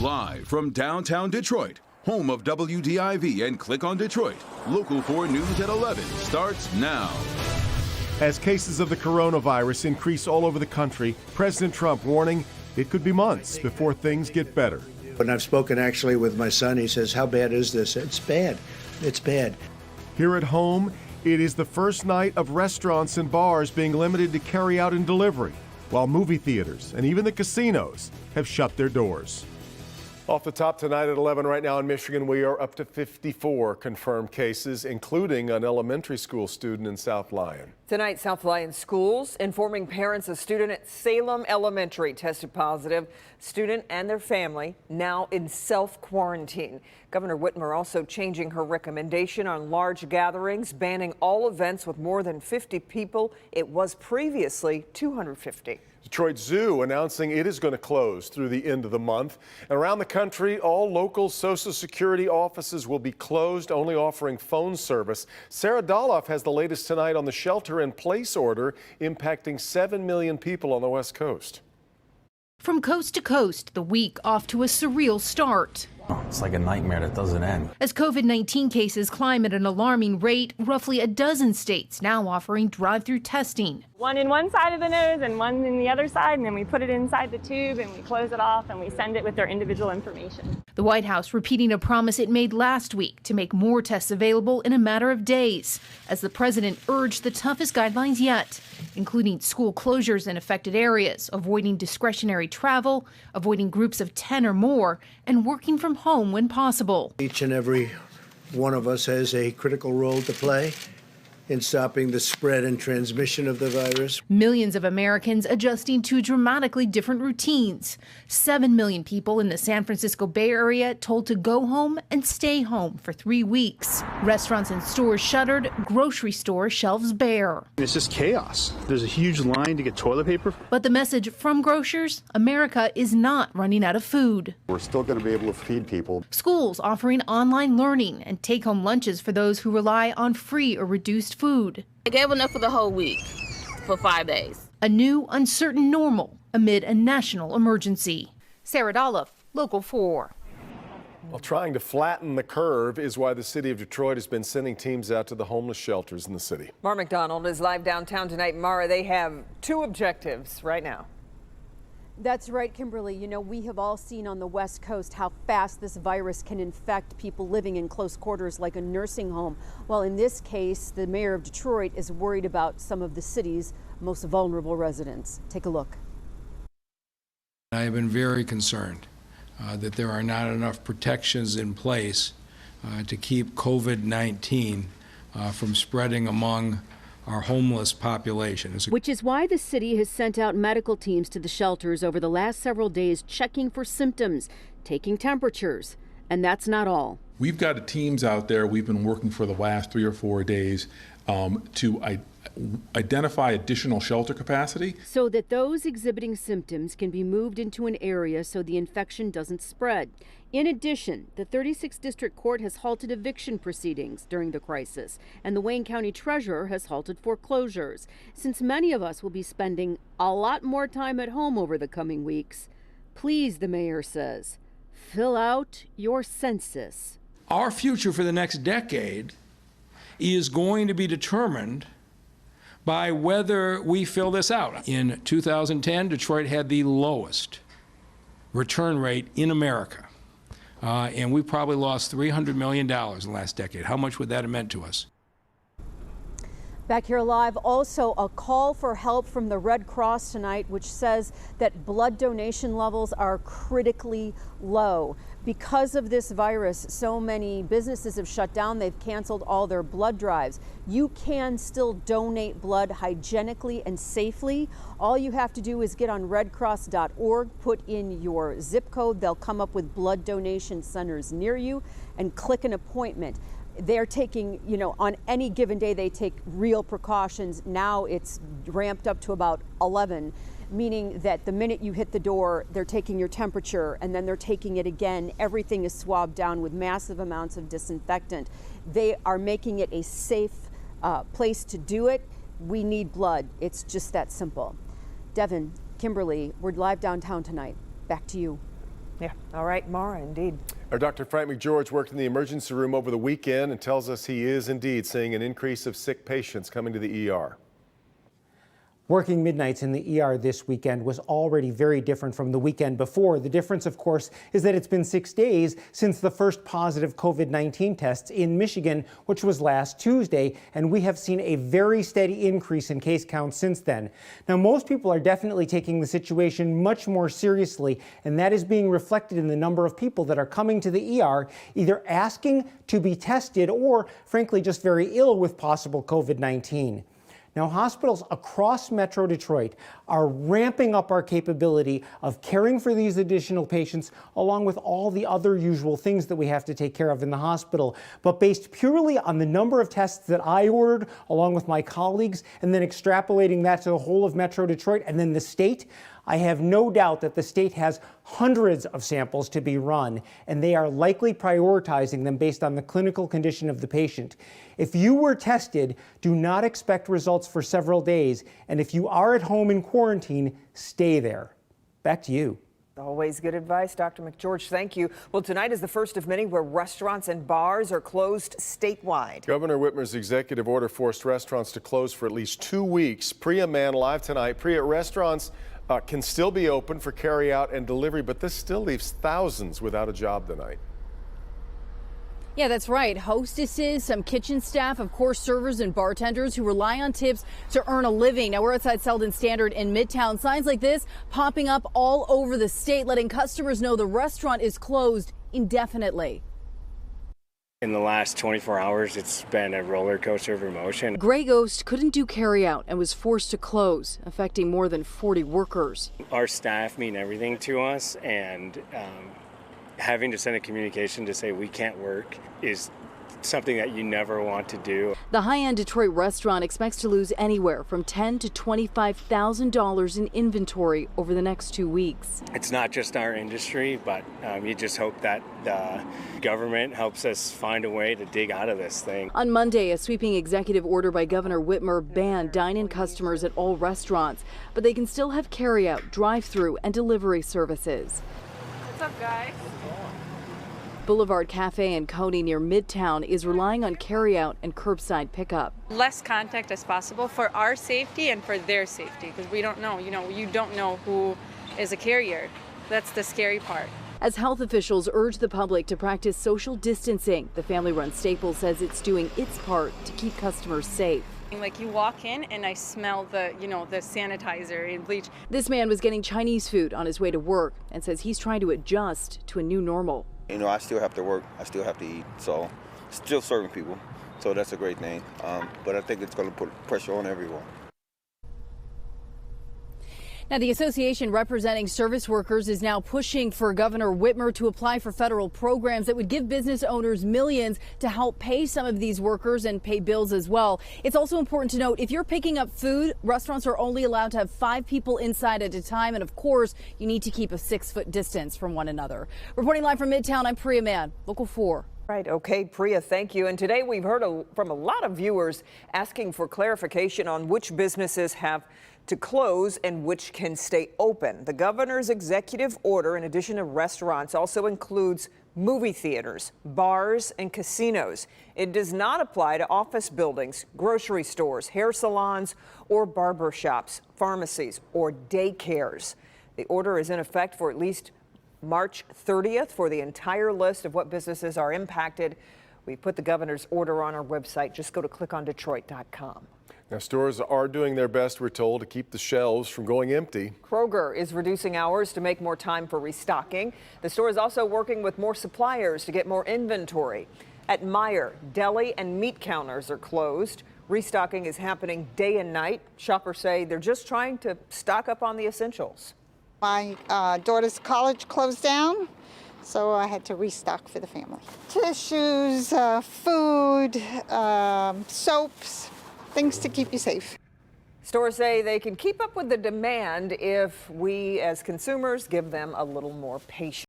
Live from downtown Detroit, home of WDIV and Click on Detroit, Local 4 News at 11 starts now. As cases of the coronavirus increase all over the country, President Trump warning it could be months before things get better. When I've spoken actually with my son, he says, "How bad is this?" It's bad. It's bad. Here at home, it is the first night of restaurants and bars being limited to carry out and delivery, while movie theaters and even the casinos have shut their doors. Off the top tonight at 11 right now in Michigan, we are up to 54 confirmed cases, including an elementary school student in South Lyon. Tonight, South Lyon schools informing parents a student at Salem Elementary tested positive. Student and their family now in self-quarantine. Governor Whitmer also changing her recommendation on large gatherings, banning all events with more than 50 people. It was previously 250. Detroit Zoo announcing it is going to close through the end of the month. And around the country, all local Social Security offices will be closed, only offering phone service. Sarah Doloff has the latest tonight on the shelter-in-place order impacting 7 million people on the West Coast. From coast to coast, the week off to a surreal start. It's like a nightmare that doesn't end. As COVID-19 cases climb at an alarming rate, roughly a dozen states now offering drive-through testing. One in one side of the nose and one in the other side, and then we put it inside the tube and we close it off and we send it with their individual information. The White House repeating a promise it made last week to make more tests available in a matter of days, as the president urged the toughest guidelines yet, including school closures in affected areas, avoiding discretionary travel, avoiding groups of 10 or more, and working from home when possible. Each and every one of us has a critical role to play in stopping the spread and transmission of the virus. Millions of Americans adjusting to dramatically different routines. 7 million people in the San Francisco Bay Area told to go home and stay home for 3 weeks. Restaurants and stores shuttered, grocery store shelves bare. It's just chaos. There's a huge line to get toilet paper. But the message from grocers, America is not running out of food. We're still going to be able to feed people. Schools offering online learning and take-home lunches for those who rely on free or reduced food. I gave enough for the whole week, for 5 days. A new, uncertain normal amid a national emergency. Sarah Doloff, Local 4. Well, trying to flatten the curve is why the city of Detroit has been sending teams out to the homeless shelters in the city. Mara McDonald is live downtown tonight. Mara, they have 2 objectives right now. That's right, Kimberly. You know, we have all seen on the West Coast how fast this virus can infect people living in close quarters like a nursing home. Well, in this case, the mayor of Detroit is worried about some of the city's most vulnerable residents. Take a look. I have been very concerned that there are not enough protections in place to keep COVID-19 from spreading among our homeless population. Which is why the city has sent out medical teams to the shelters over the last several days, checking for symptoms, taking temperatures. And that's not all. We've got teams out there. We've been working for the last 3 or 4 days to identify additional shelter capacity, so that those exhibiting symptoms can be moved into an area so the infection doesn't spread. In addition, the 36th District Court has halted eviction proceedings during the crisis, and the Wayne County Treasurer has halted foreclosures. Since many of us will be spending a lot more time at home over the coming weeks, please, the mayor says, fill out your census. Our future for the next decade is going to be determined by whether we fill this out. In 2010, Detroit had the lowest return rate in America. And we probably lost $300 million in the last decade. How much would that have meant to us? Back here live, also a call for help from the Red Cross tonight, which says that blood donation levels are critically low. Because of this virus, so many businesses have shut down. They've canceled all their blood drives. You can still donate blood hygienically and safely. All you have to do is get on redcross.org, put in your zip code. They'll come up with blood donation centers near you, and click an appointment. They're taking, you know, on any given day, they take real precautions. Now it's ramped up to about 11, meaning that the minute you hit the door, they're taking your temperature and then they're taking it again. Everything is swabbed down with massive amounts of disinfectant. They are making it a safe place to do it. We need blood. It's just that simple. Devin, Kimberly, we're live downtown tonight. Back to you. Yeah. All right, Mara, indeed. Our Dr. Frank McGeorge worked in the emergency room over the weekend and tells us he is indeed seeing an increase of sick patients coming to the ER. Working midnights in the ER this weekend was already very different from the weekend before. The difference, of course, is that it's been 6 days since the first positive COVID-19 tests in Michigan, which was last Tuesday, and we have seen a very steady increase in case counts since then. Now, most people are definitely taking the situation much more seriously, and that is being reflected in the number of people that are coming to the ER, either asking to be tested or, frankly, just very ill with possible COVID-19. Now, hospitals across Metro Detroit are ramping up our capability of caring for these additional patients, along with all the other usual things that we have to take care of in the hospital. But based purely on the number of tests that I ordered, along with my colleagues, and then extrapolating that to the whole of Metro Detroit and then the state, I have no doubt that the state has hundreds of samples to be run, and they are likely prioritizing them based on the clinical condition of the patient. If you were tested, do not expect results for several days, and if you are at home in quarantine, stay there. Back to you. Always good advice, Dr. McGeorge. Thank you. Well, tonight is the first of many where restaurants and bars are closed statewide. Governor Whitmer's executive order forced restaurants to close for at least 2 weeks. Priya Mann live tonight. Priya, restaurants can still be open for carry-out and delivery, but this still leaves thousands without a job tonight. Yeah, that's right. Hostesses, some kitchen staff, of course, servers and bartenders who rely on tips to earn a living. Now, we're outside Selden Standard in Midtown. Signs like this popping up all over the state, letting customers know the restaurant is closed indefinitely. In the last 24 hours, it's been a roller coaster of emotion. Grey Ghost couldn't do carryout and was forced to close, affecting more than 40 workers. Our staff mean everything to us, and having to send a communication to say we can't work is something that you never want to do. The high-end Detroit restaurant expects to lose anywhere from $10,000 to $25,000 in inventory over the next 2 weeks. It's not just our industry, but you just hope that the government helps us find a way to dig out of this thing. On Monday, a sweeping executive order by Governor Whitmer banned dine-in customers at all restaurants, but they can still have carry-out, drive-through, and delivery services. What's up, guys? Boulevard Cafe in Coney near Midtown is relying on carryout and curbside pickup. Less contact as possible for our safety and for their safety, because we don't know, you don't know who is a carrier. That's the scary part. As health officials urge the public to practice social distancing, the family-run Staples says it's doing its part to keep customers safe. Like, you walk in and I smell the sanitizer and bleach. This man was getting Chinese food on his way to work and says he's trying to adjust to a new normal. I still have to work, I still have to eat, so still serving people, so that's a great thing. But I think it's going to put pressure on everyone. Now, the association representing service workers is now pushing for Governor Whitmer to apply for federal programs that would give business owners millions to help pay some of these workers and pay bills as well. It's also important to note, if you're picking up food, restaurants are only allowed to have 5 people inside at a time. And of course, you need to keep a 6-foot distance from one another. Reporting live from Midtown, I'm Priya Mann, Local 4. Right. Okay, Priya, thank you. And today we've heard from a lot of viewers asking for clarification on which businesses have to close and which can stay open. The governor's executive order, in addition to restaurants, also includes movie theaters, bars, and casinos. It does not apply to office buildings, grocery stores, hair salons, or barber shops, pharmacies, or daycares. The order is in effect for at least March 30th for the entire list of what businesses are impacted. We put the governor's order on our website. Just go to clickondetroit.com. Now, stores are doing their best, we're told, to keep the shelves from going empty. Kroger is reducing hours to make more time for restocking. The store is also working with more suppliers to get more inventory. At Meijer, deli and meat counters are closed. Restocking is happening day and night. Shoppers say they're just trying to stock up on the essentials. My daughter's college closed down, so I had to restock for the family. Tissues, food, soaps, things to keep you safe. Stores say they can keep up with the demand if we as consumers give them a little more patience.